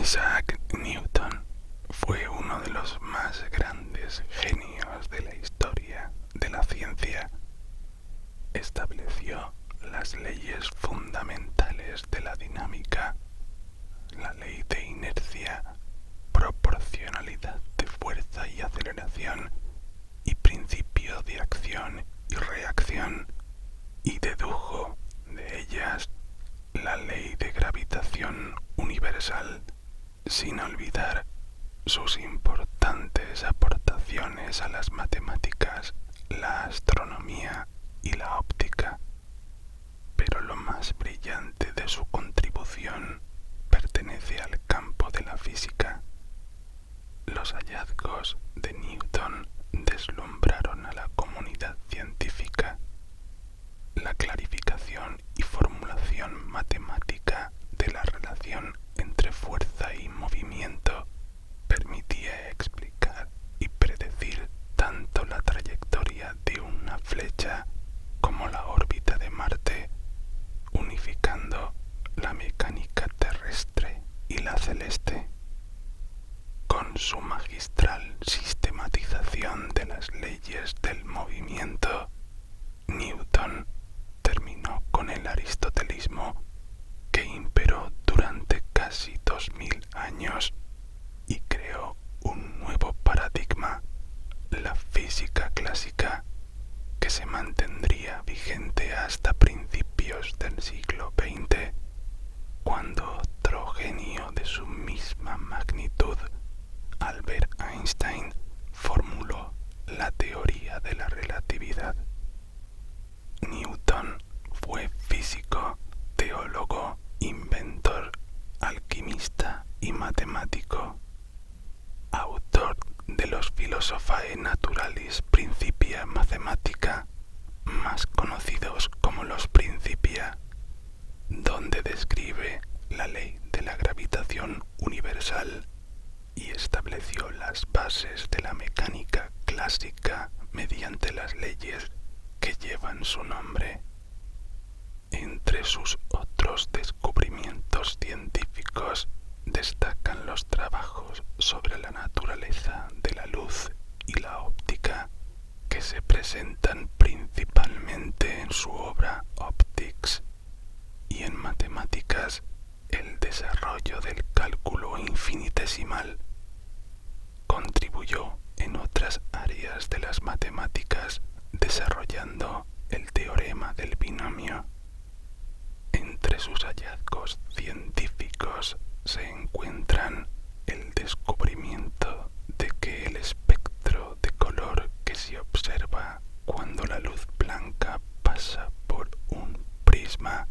Isaac Newton fue uno de los más grandes genios de la historia de la ciencia. Estableció las leyes fundamentales de la dinámica, la ley de inercia, proporcionalidad de fuerza y aceleración y principio de acción y reacción, y dedujo de ellas la ley de gravitación universal, sin olvidar sus importantes aportaciones a las matemáticas, la astronomía y la óptica. Pero lo más brillante de su contribución pertenece al campo de la física. Los hallazgos de Newton deslumbraron a la comunidad científica. La clarificación y formulación matemática de la relación entre fuerza y movimiento permitía explicar y predecir tanto la trayectoria de una flecha como la órbita de Marte, unificando la mecánica terrestre y la celeste. Con su magistral sistematización de las leyes del movimiento, Newton terminó con el aristotelismo que imperó durante casi 2000 años y creó un nuevo paradigma, la física clásica, que se mantendría vigente hasta principios del siglo XX, cuando otro genio de su misma magnitud, Albert Einstein, formuló la teoría de la relatividad. Newton fue físico, teólogo, inventor, alquimista y matemático. Autor de los Philosophae Naturalis Principia Mathematica, más conocidos como los Principia, donde describe la ley de la gravitación universal y estableció las bases de la mecánica clásica mediante las leyes que llevan su nombre. Entre sus otros descubrimientos científicos destacan los trabajos sobre la naturaleza de la luz y la óptica, que se presentan principalmente en su obra Optics, y en matemáticas el desarrollo del cálculo infinitesimal. Contribuyó en otras áreas de las matemáticas desarrollando el teorema del binomio. Entre sus hallazgos científicos se encuentran el descubrimiento de que el espectro de color que se observa cuando la luz blanca pasa por un prisma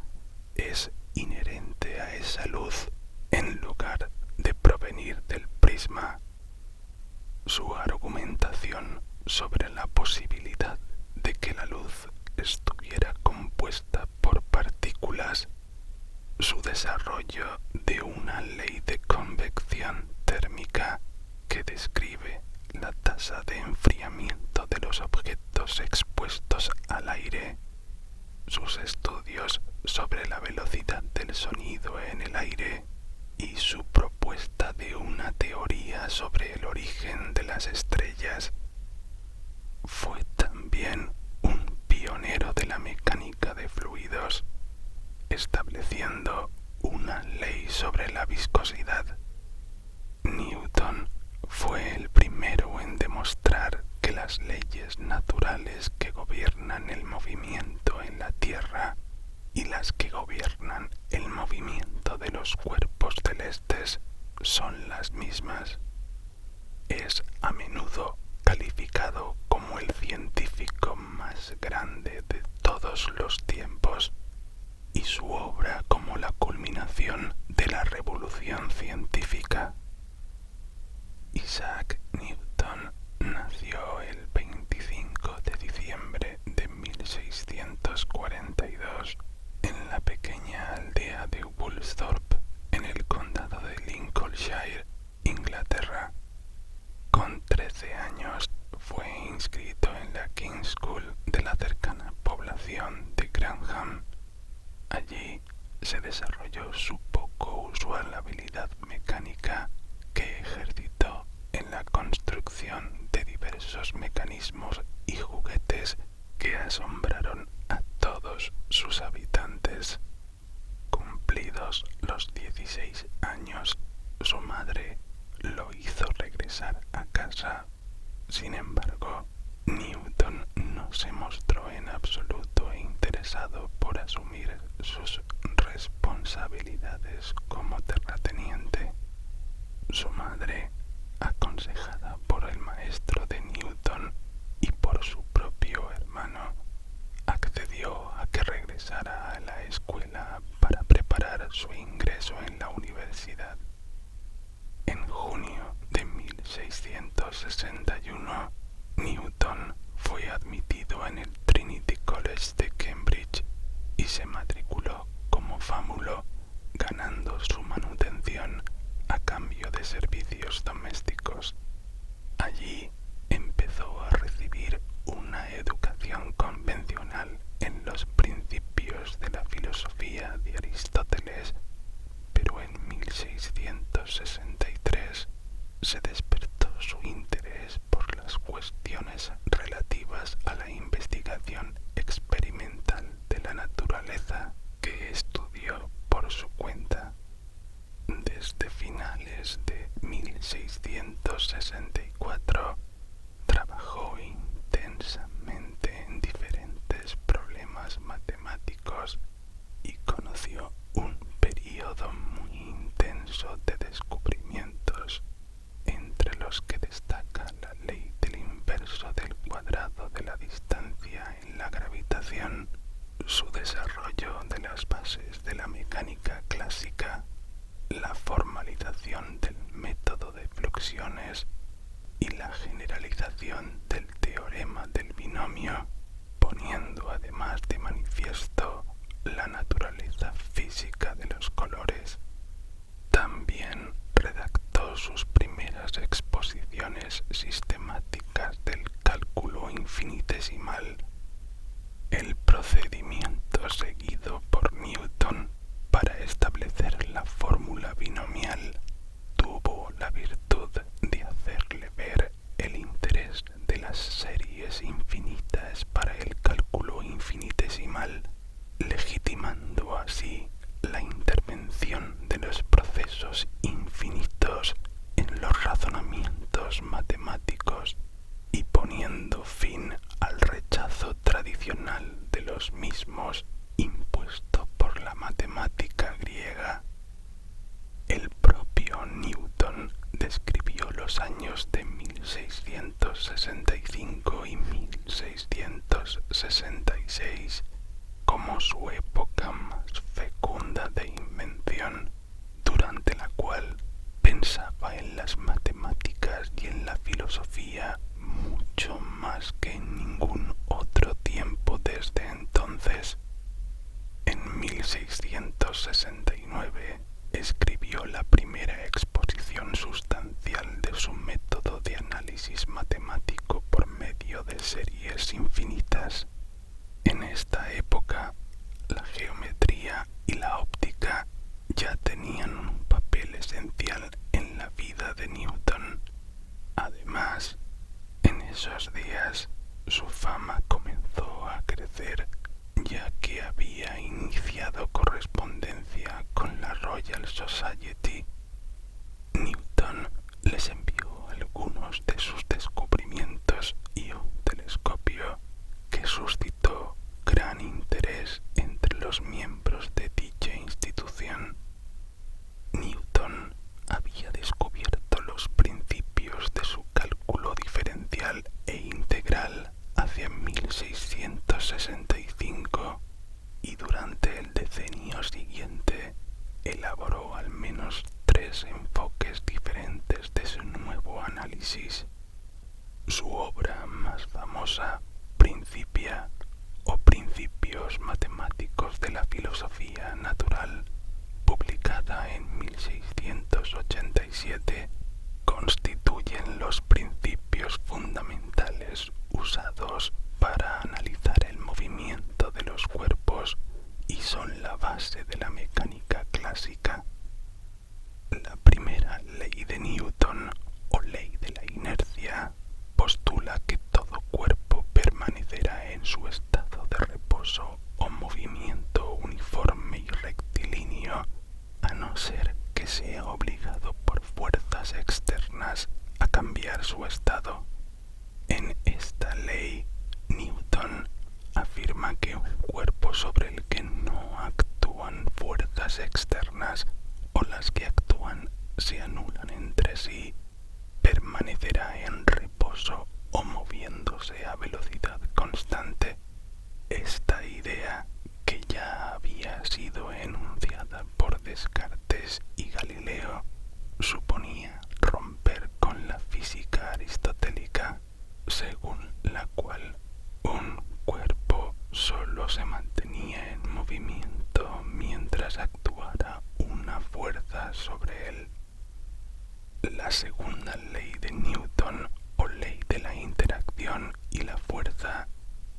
es inherente a esa luz en lugar de provenir del prisma. Su argumentación sobre la posibilidad de que la luz estuviera compuesta por partículas, su desarrollo de una ley de convección térmica que describe la tasa de enfriamiento de los objetos expuestos al aire, sus estudios sobre la velocidad del sonido en el aire y su propuesta de una teoría sobre el origen de las estrellas. Fue también un pionero de la mecánica de fluidos, estableciendo una ley sobre la viscosidad. Newton fue el primero en demostrar que las leyes naturales que gobiernan el movimiento en la Tierra y las que gobiernan el movimiento de los cuerpos celestes son las mismas. Es a menudo calificado como el científico más grande de todos los tiempos y su obra como la culminación de la revolución científica. Isaac Newton nació el 25 de diciembre de 1642 en la pequeña aldea de Woolsthorpe, en el condado de Lincolnshire, Inglaterra. Con 13 años fue inscrito en la King's School de la cercana población de Grantham. Allí se desarrolló su poco usual habilidad mecánica Pasados los 16 años, su madre lo hizo regresar a casa. Sin embargo, Newton no se mostró en absoluto interesado por asumir sus responsabilidades como terrateniente. Su madre, aconsejada por el maestro de Newton y por su propio hermano, accedió a que regresara a la escuela para preparar su ingreso en la universidad. En junio de 1661, Newton fue admitido en el Trinity College de Cambridge y se matriculó como fámulo, ganando su manutención a cambio de servicios domésticos. Allí empezó a recibir una educación convencional en los principios de la filosofía de Aristóteles, pero en 1663 se despertó su interés por las cuestiones relativas a la investigación experimental de la naturaleza, que estudió por su cuenta. Desde finales de 1664 trabajó intensamente en diferentes problemas matemáticos y conoció un periodo muy intenso de descubrimientos, entre los que destaca la ley del inverso del cuadrado de la distancia en la gravitación, su desarrollo de las bases de la mecánica clásica, la formalización del método de fluxiones y la generalización del teorema del binomio, poniendo además de manifiesto la naturaleza física de los colores. También redactó sus primeras exposiciones sistemáticas del cálculo infinitesimal. El procedimiento seguido por Newton para establecer la fórmula binomial tuvo la virtud de hacerle ver el interés de las series infinitas para el cálculo infinitesimal, legitimando así la intervención de los procesos infinitos en los razonamientos matemáticos y poniendo fin al rechazo tradicional de los mismos impuesto por la matemática griega. El propio Newton describió los años de 1665 y 1666 como su época más fecunda de invención, durante la cual pensaba en las matemáticas y en la filosofía mucho más que en ningún otro tiempo desde entonces. En 1669 escribió la primera exposición sustancial de su método de análisis matemático por medio de series infinitas. En esta época, la geometría y la óptica ya tenían un papel esencial en la vida de Newton. Además, en esos días, su fama comenzó a crecer, ya que había iniciado correspondencia con la Royal Society. Newton les envió algunos de sus descubrimientos y un telescopio que suscitó gran interés entre los miembros de dicha institución. Newton había descubierto los principios de su cálculo diferencial e integral hacia 1665 y durante el decenio siguiente elaboró al menos 3 enfoques diferentes de su nuevo análisis. Su obra más famosa, Principia, o Principios matemáticos de la filosofía natural, publicada en 1687, constituyen los principios fundamentales usados para analizar el movimiento de los cuerpos y son la base de la mecánica clásica. La primera ley de Newton, o ley de la inercia, postula que todo cuerpo permanecerá en su estado de reposo o movimiento uniforme y rectilíneo sea obligado por fuerzas externas a cambiar su estado. En esta ley, Newton afirma que un cuerpo sobre el que no actúan fuerzas externas o las que actúan se anulan entre sí, permanecerá en reposo o moviéndose a velocidad constante. Esta idea, que ya había sido enunciada por Descartes y Galileo, suponía romper con la física aristotélica, según la cual un cuerpo solo se mantenía en movimiento mientras actuara una fuerza sobre él. La segunda ley de Newton, o ley de la interacción y la fuerza,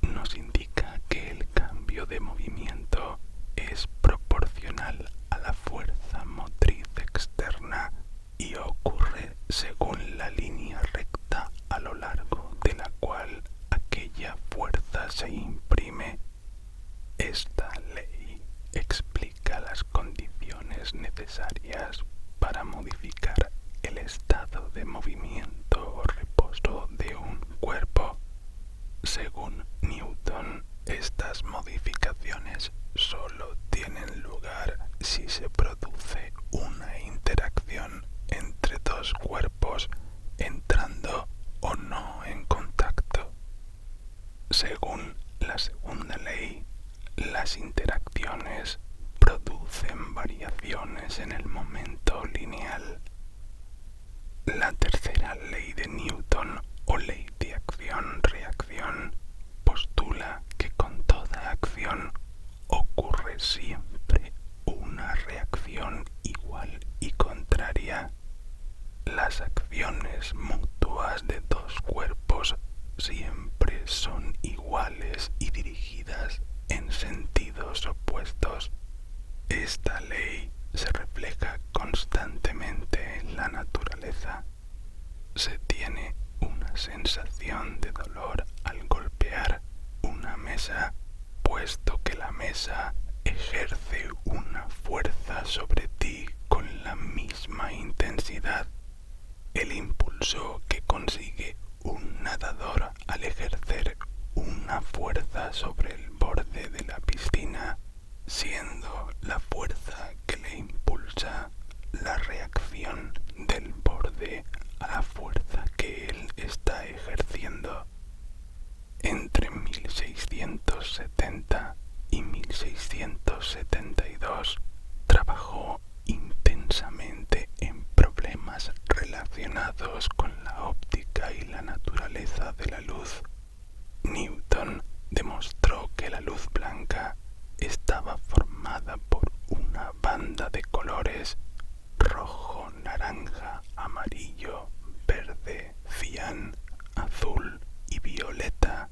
nos indica que el cambio de movimiento es proporcional a la fuerza motriz externa y ocurre según la línea recta a lo largo de la cual aquella fuerza se imprime. Esta ley explica las condiciones necesarias para modificar el estado de movimiento o reposo de un cuerpo. Según Newton, estas modificaciones solo tienen lugar si se produce una interacción entre dos cuerpos entrando o no en contacto. Según la segunda ley, las interacciones producen variaciones en el momento lineal. La tercera ley de Newton, o ley de acción-reacción, postula que con toda acción ocurre siempre una reacción igual y contraria. Las acciones mutuas de dos cuerpos siempre son iguales y dirigidas en sentidos opuestos. Esta ley se refleja constantemente en la naturaleza. Se tiene una sensación de dolor al golpear una mesa, puesto que la mesa ejerce una fuerza sobre ti con la misma intensidad. El impulso que consigue un nadador al ejercer una fuerza sobre el borde de la piscina, siendo la fuerza que le impulsa la reacción del borde a la fuerza que él está ejerciendo. Entre 1670 y 1672 trabajó intensamente en problemas relacionados con la óptica y la naturaleza de la luz. Newton demostró que la luz blanca estaba formada por una banda de colores rojo, naranja, amarillo, verde, cian, azul y violeta,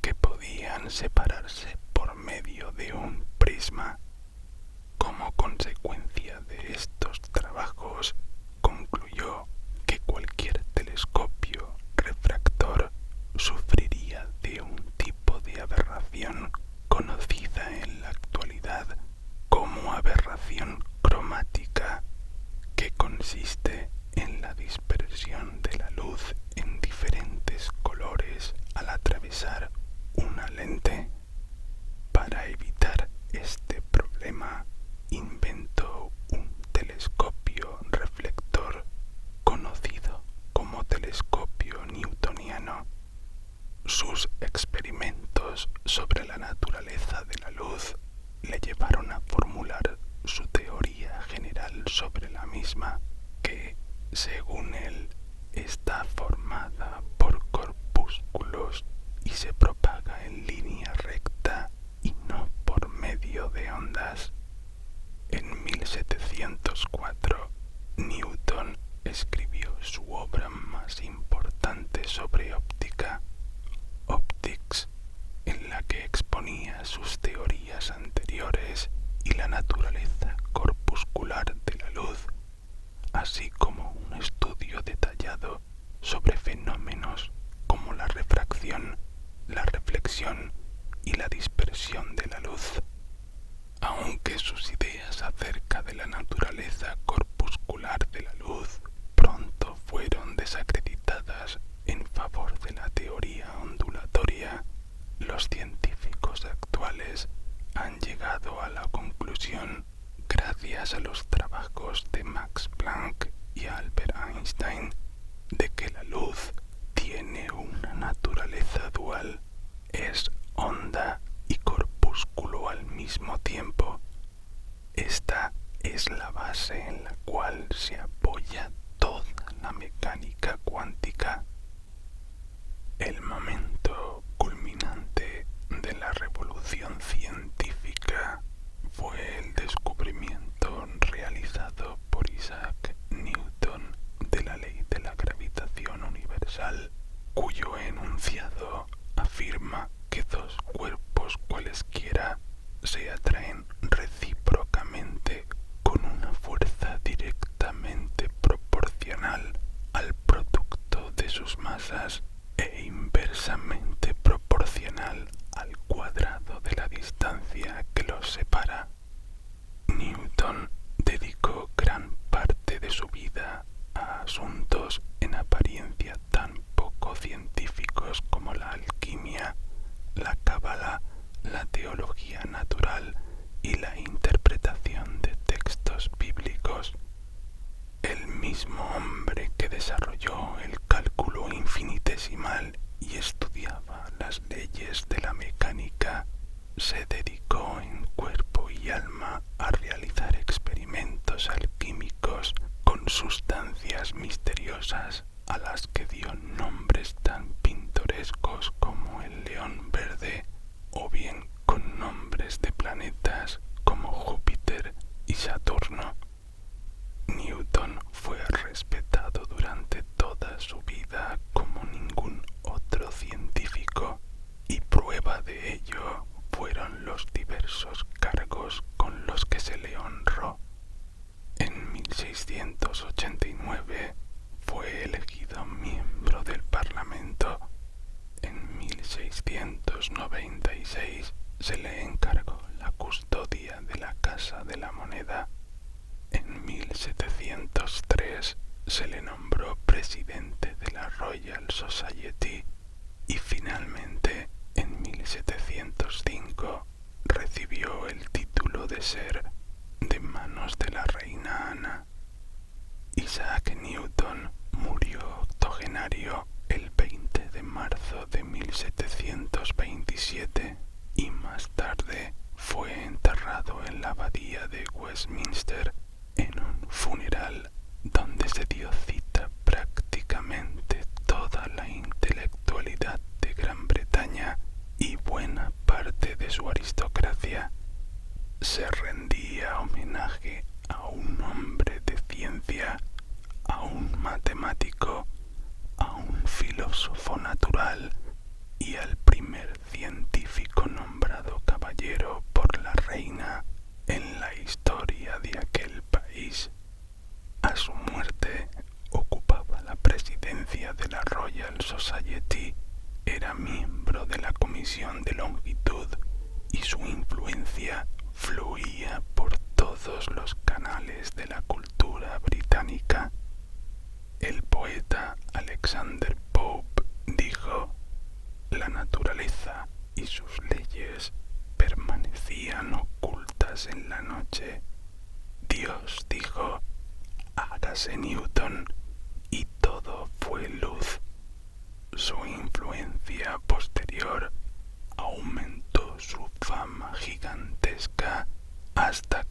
que podían separarse por medio de un prisma. Como consecuencia de estos trabajos, concluyó que cualquier telescopio refractor sufriría de un tipo de aberración conocida en la actualidad como aberración cromática, que consiste en la dispersión de la luz en diferentes colores al atravesar una lente. Para evitar este problema, inventó un telescopio reflector conocido como telescopio newtoniano. Sus experimentos sobre la naturaleza de la luz le llevaron a formular su teoría general sobre la misma, que, según él, está formada por corpúsculos y se propaga en línea recta y no por medio de ondas. En 1704, Newton escribió su obra más importante sobre óptica, Optics, en la que exponía sus teorías anteriores y la naturaleza corpuscular de la luz, así como un estudio detallado sobre fenómenos como la refracción, la reflexión y la dispersión de la luz. Aunque sus ideas acerca de la naturaleza corpuscular hallazgos de Max Planck y Albert Einstein de que la luz tiene una naturaleza dual, es onda y corpúsculo al mismo tiempo. Esta es la base en la cual se apoya toda la mecánica cuántica. El momento culminante de la revolución científica fue el descubrimiento realizado por Isaac Newton de la ley de la gravitación universal, cuyo enunciado afirma que dos cuerpos cualesquiera se atraen recíprocamente con una fuerza directamente proporcional al producto de sus masas e inversamente proporcional al cuadrado de la distancia que los separa. Newton dedicó gran parte de su vida a asuntos en apariencia tan poco científicos como la alquimia, la cábala, la teología natural y la interpretación de textos bíblicos. El mismo hombre que desarrolló el cálculo infinitesimal y estudiaba las leyes de la mecánica, se dedicó en cuerpo y alma a realizar experimentos alquímicos con sustancias misteriosas a las que dio nombres tan pintorescos como el león verde, o bien con nombres de planetas como Júpiter y Saturno. Newton fue respetado durante toda su vida como ningún otro científico, y prueba de ello fueron los diversos cargos con los que se le honró. En 1689 fue elegido miembro del Parlamento. En 1696 se le encargó la custodia de la Casa de la Moneda. En 1703 se le nombró presidente de la Royal Society y finalmente en 1705 recibió el título de ser de manos de la reina Ana. Isaac Newton murió octogenario el 20 de marzo de 1727 y más tarde fue enterrado en la abadía de Westminster en un funeral donde se dio cita prácticamente toda la intelectualidad de Gran Bretaña y buena parte de su aristocracia. Se rendía homenaje a un hombre de ciencia, a un matemático, a un filósofo natural y al primer científico nombrado caballero por la reina en la historia de aquel país. A su muerte ocupaba la presidencia de la Royal Society, era miembro de la Comisión de Longitud y su influencia fluía por todos los canales de la cultura británica. El poeta Alexander Pope dijo: «La naturaleza y sus leyes permanecían ocultas en la noche. Dios dijo: hágase Newton, y todo fue luz». Su influencia posterior aumentó su fama gigantesca hasta